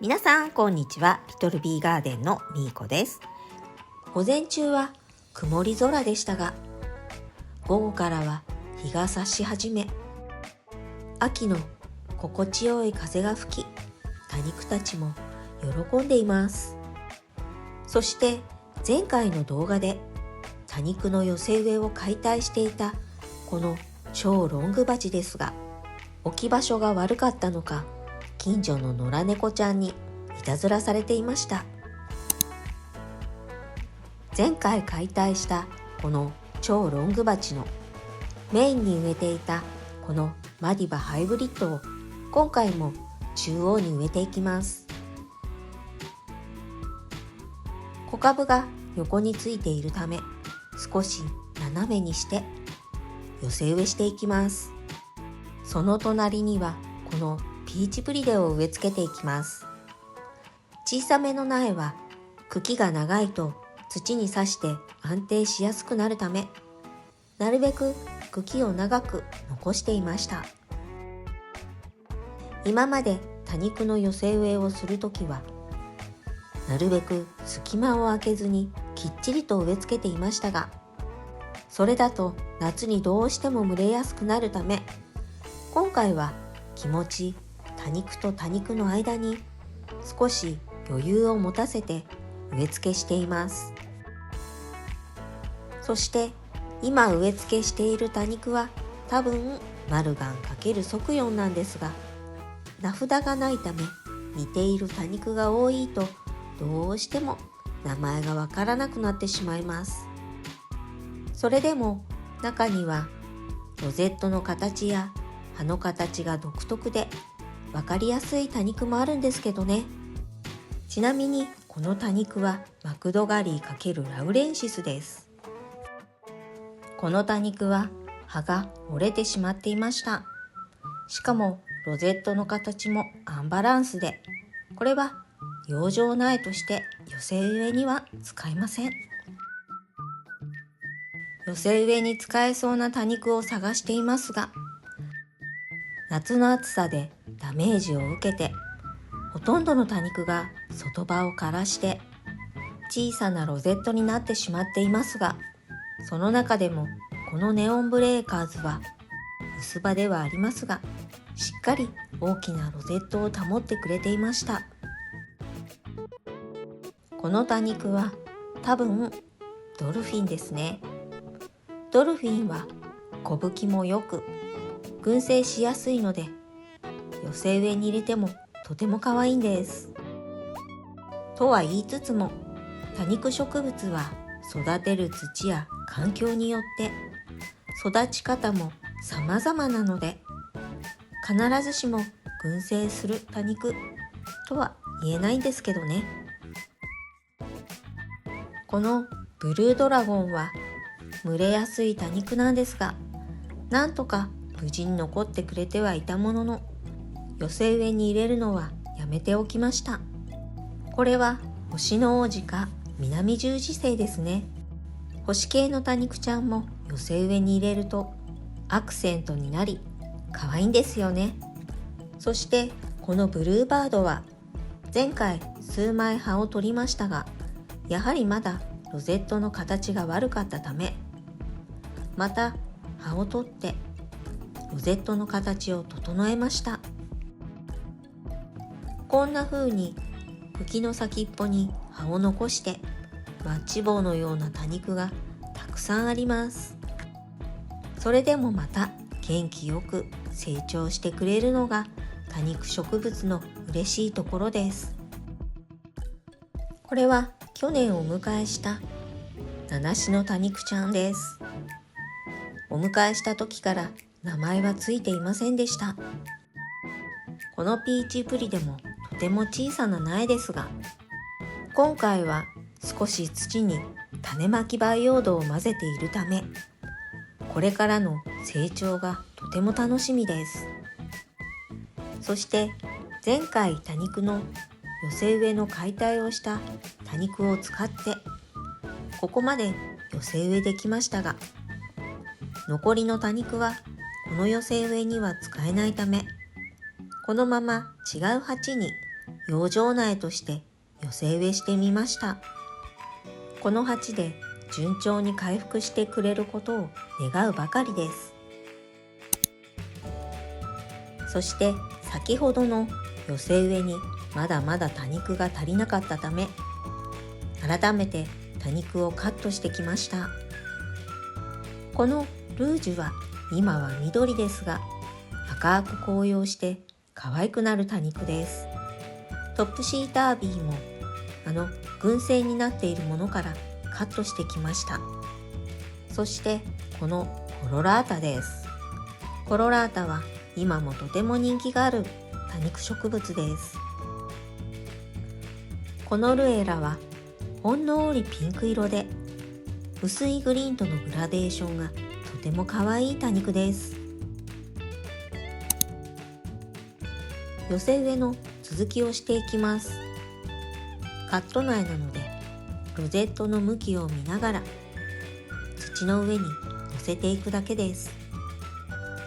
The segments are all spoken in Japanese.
皆さんこんにちは。リトルビーガーデンのみーこです。午前中は曇り空でしたが、午後からは日が差し始め、秋の心地よい風が吹き、多肉たちも喜んでいます。そして前回の動画で多肉の寄せ植えを解体していたこの超ロングバチですが、置き場所が悪かったのか、近所の野良猫ちゃんにいたずらされていました。前回解体したこの超ロングバチのメインに植えていたこのマディバハイブリッドを今回も中央に植えていきます。小株が横についているため少し斜めにして寄せ植えしていきます。その隣にはこのピーチブリデを植え付けていきます。小さめの苗は茎が長いと土に刺して安定しやすくなるため、なるべく茎を長く残していました。今まで多肉の寄せ植えをするときは、なるべく隙間を空けずにきっちりと植え付けていましたが、それだと夏にどうしても蒸れやすくなるため、今回は気持ち多肉と多肉の間に少し余裕を持たせて植え付けしています。そして今植え付けしている多肉は多分マルガン×側4なんですが、名札がないため似ている多肉が多いとどうしても名前がわからなくなってしまいます。それでも中にはロゼットの形や葉の形が独特でわかりやすい多肉もあるんですけどね。ちなみにこの多肉はマクドガリー×ラウレンシスです。この多肉は葉が折れてしまっていました。しかもロゼットの形もアンバランスで、これは養生苗として寄せ植えには使えません。寄せ植えに使えそうな多肉を探していますが、夏の暑さでダメージを受けて、ほとんどの多肉が外葉を枯らして小さなロゼットになってしまっていますが、その中でもこのネオンブレーカーズは薄葉ではありますが、しっかり大きなロゼットを保ってくれていました。この多肉は多分ドルフィンですね。ドルフィンは小吹きもよく群生しやすいので、寄せ植えに入れてもとても可愛いんです。とは言いつつも、多肉植物は育てる土や環境によって育ち方も様々なので、必ずしも群生する多肉とは言えないんですけどね。このブルードラゴンは蒸れやすい多肉なんですが、なんとか無事に残ってくれてはいたものの、寄せ植えに入れるのはやめておきました。これは星の王子か南十字星ですね。星系の多肉ちゃんも寄せ植えに入れるとアクセントになり可愛いんですよね。そしてこのブルーバードは前回数枚葉を取りましたが、やはりまだロゼットの形が悪かったため、また葉を取ってロゼットの形を整えました。こんな風に茎の先っぽに葉を残してマッチ棒のような多肉がたくさんあります。それでもまた元気よく成長してくれるのが多肉植物の嬉しいところです。これは去年お迎えした七種の多肉ちゃんです。お迎えした時から名前はついていませんでした。このピーチプリでもとても小さな苗ですが、今回は少し土に種まき培養土を混ぜているため、これからの成長がとても楽しみです。そして前回多肉の寄せ植えの解体をした多肉を使ってここまで寄せ植えできましたが、残りの多肉はこの寄せ植えには使えないため、このまま違う鉢に養生苗として寄せ植えしてみました。この鉢で順調に回復してくれることを願うばかりです。そして先ほどの寄せ植えにまだまだ多肉が足りなかったため、改めて多肉をカットしてきました。このルージュは今は緑ですが、赤く紅葉して可愛くなる多肉です。トップシータービーも群生になっているものからカットしてきました。そしてこのコロラータです。コロラータは今もとても人気がある多肉植物です。このルエラはほんのりピンク色で、薄いグリーンとのグラデーションがとても可愛い多肉です。寄せ植えの続きをしていきます。カット苗なのでロゼットの向きを見ながら土の上に乗せていくだけです。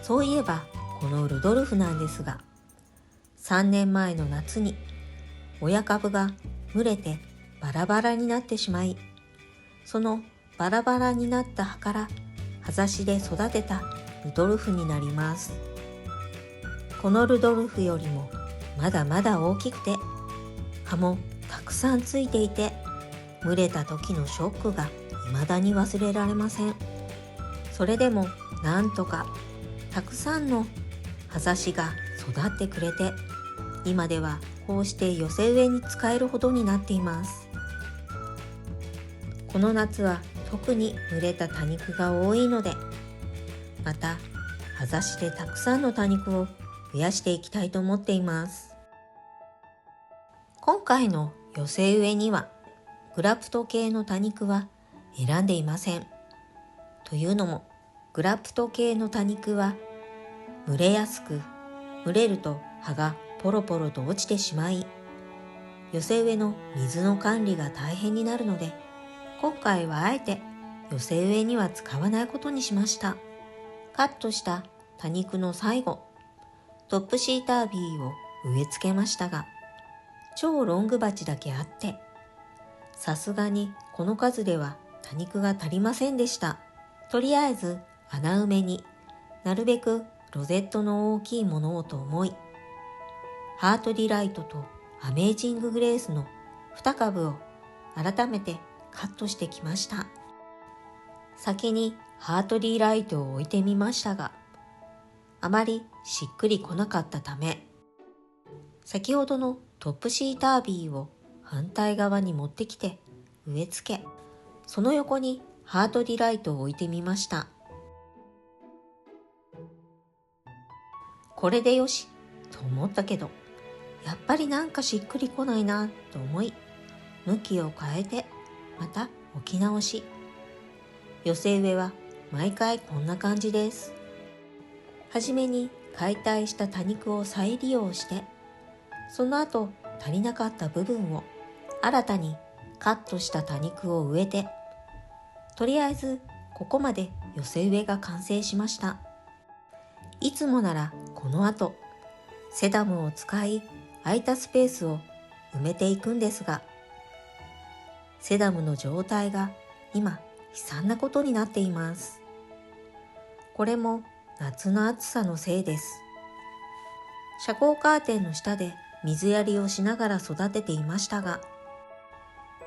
そういえばこのルドルフなんですが、3年前の夏に親株が蒸れてバラバラになってしまい、そのバラバラになった葉から葉ざしで育てたルドルフになります。このルドルフよりもまだまだ大きくて、葉もたくさんついていて、蒸れた時のショックが未だに忘れられません。それでもなんとかたくさんの葉ざしが育ってくれて、今ではこうして寄せ植えに使えるほどになっています。この夏は特に蒸れた多肉が多いので、また葉ざしでたくさんの多肉を増やしていきたいと思っています。今回の寄せ植えにはグラプト系の多肉は選んでいません。というのも、グラプト系の多肉は蒸れやすく、蒸れると葉がポロポロと落ちてしまい、寄せ植えの水の管理が大変になるので、今回はあえて寄せ植えには使わないことにしました。カットした多肉の最後、トップシータービーを植え付けましたが、超ロング鉢だけあって、さすがにこの数では多肉が足りませんでした。とりあえず穴埋めになるべくロゼットの大きいものをと思い、ハートディライトとアメージンググレースの2株を改めてカットしてきました。先にハートディライトを置いてみましたが、あまりしっくりこなかったため、先ほどのトップシータービーを反対側に持ってきて植え付け、その横にハートディライトを置いてみました。これでよしと思ったけど、やっぱりなんかしっくりこないなと思い、向きを変えてまた置き直し。寄せ植えは毎回こんな感じです。はじめに解体した多肉を再利用して、その後足りなかった部分を新たにカットした多肉を植えて、とりあえずここまで寄せ植えが完成しました。いつもならこの後セダムを使い空いたスペースを埋めていくんですが、セダムの状態が今悲惨なことになっています。これも夏の暑さのせいです。遮光カーテンの下で水やりをしながら育てていましたが、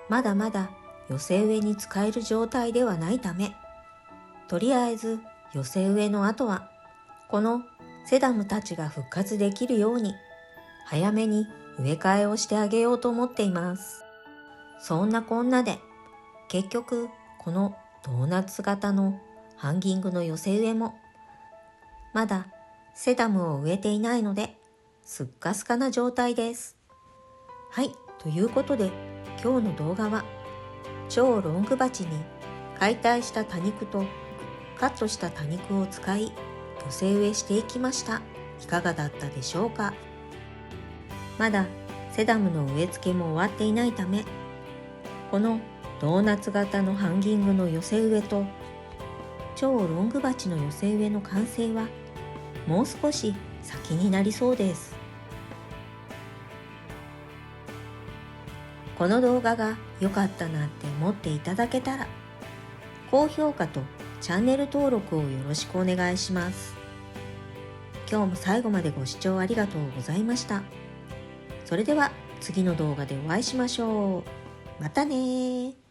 まだまだ寄せ植えに使える状態ではないため、とりあえず寄せ植えの後はこのセダムたちが復活できるように早めに植え替えをしてあげようと思っています。そんなこんなで結局このドーナツ型のハンギングの寄せ植えもまだセダムを植えていないので、すっかすかな状態です。はい、ということで今日の動画は超ロング鉢に解体した多肉とカットした多肉を使い寄せ植えしていきました。いかがだったでしょうか。まだセダムの植え付けも終わっていないため、このドーナツ型のハンギングの寄せ植えと超ロング鉢の寄せ植えの完成はもう少し先になりそうです。この動画が良かったなって思っていただけたら、高評価とチャンネル登録をよろしくお願いします。今日も最後までご視聴ありがとうございました。それでは次の動画でお会いしましょう。またねー。